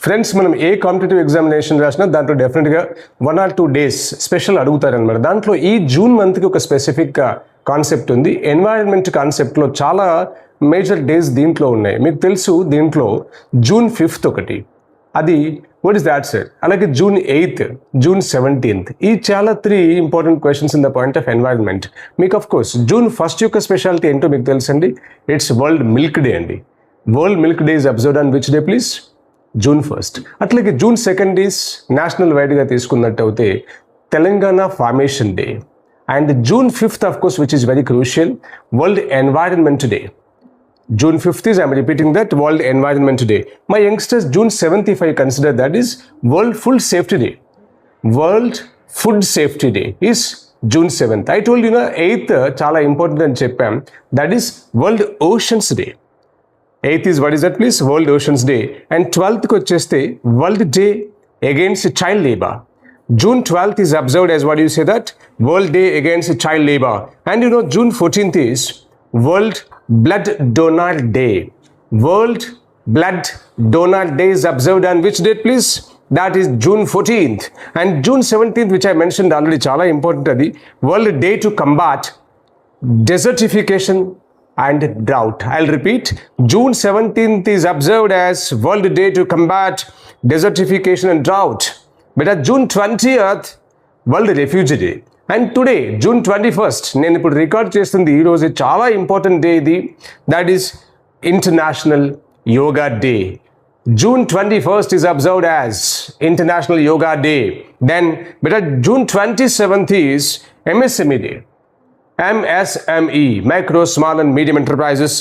Friends, మనం ఏ competitive examination రాసినా దాంట్లో డెఫినెట్గా 1 or 2 days స్పెషల్ అడుగుతారనమాట. దాంట్లో ఈ జూన్ మంత్కి ఒక స్పెసిఫిక్ కాన్సెప్ట్ ఉంది. ఎన్వైరన్మెంట్ కాన్సెప్ట్లో చాలా మేజర్ డేస్ దీంట్లో ఉన్నాయి. మీకు తెలుసు, దీంట్లో June 5th ఒకటి, అది వాట్ ఇస్ దాట్ సార్. అలాగే June 8th, June 17th, ఈ చాలా 3 important questions in the point of environment. మీకు ఆఫ్ కోర్స్ June 1st యొక్క స్పెషాలిటీ ఏంటో మీకు తెలుసండి. ఇట్స్ వరల్డ్ మిల్క్ డే అండి. World milk day is observed on which day please? June 1st. అట్లాగే June 2nd is national వైడ్గా తీసుకున్నట్టు అయితే Telangana formation day. And June 5th of course which is very crucial, world environment day. June 5th is, I am repeating that, World Environment Day. My youngsters, June 7th, if I consider that, is World Food Safety Day. World Food Safety Day is June 7th. I told you, 8th, chala important and cheppam, that is World Oceans Day. 8th is, what is that please? World Oceans Day. And 12th ko cheste World Day Against Child Labor. June 12th is observed as, what do you say that? World Day Against Child Labor. And June 14th is World Blood Donor Day. World Blood Donor Day is observed on which date please? That is June 14th. And June 17th, which I mentioned already, chala important adi, World Day to combat desertification and drought. I'll repeat, June 17th is observed as World Day to combat desertification and drought. But at June 20th, World Refugee Day. And today June 21st, నేను ఇప్పుడు record చేస్తుంది ఈరోజు, చాలా important day ఇది. That is international yoga day. June 21st is observed as International Yoga Day. Then, June 27th is MSME Day. MSME, Micro, Small and Medium Enterprises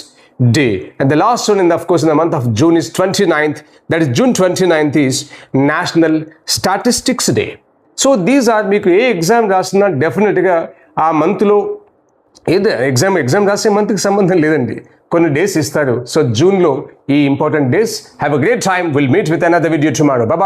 Day. And the last one, of course, in the month of June is 29th. That is June 29th is National Statistics Day. So these are, మీకు ఏ exam రాసినా డెఫినెట్గా ఆ మంత్లో ఏదో exam రాసే మంత్కి సంబంధం లేదండి, కొన్ని డేస్ ఇస్తారు. సో జూన్లో ఈ important days. Have a great time. Will meet with another video tomorrow. Bye.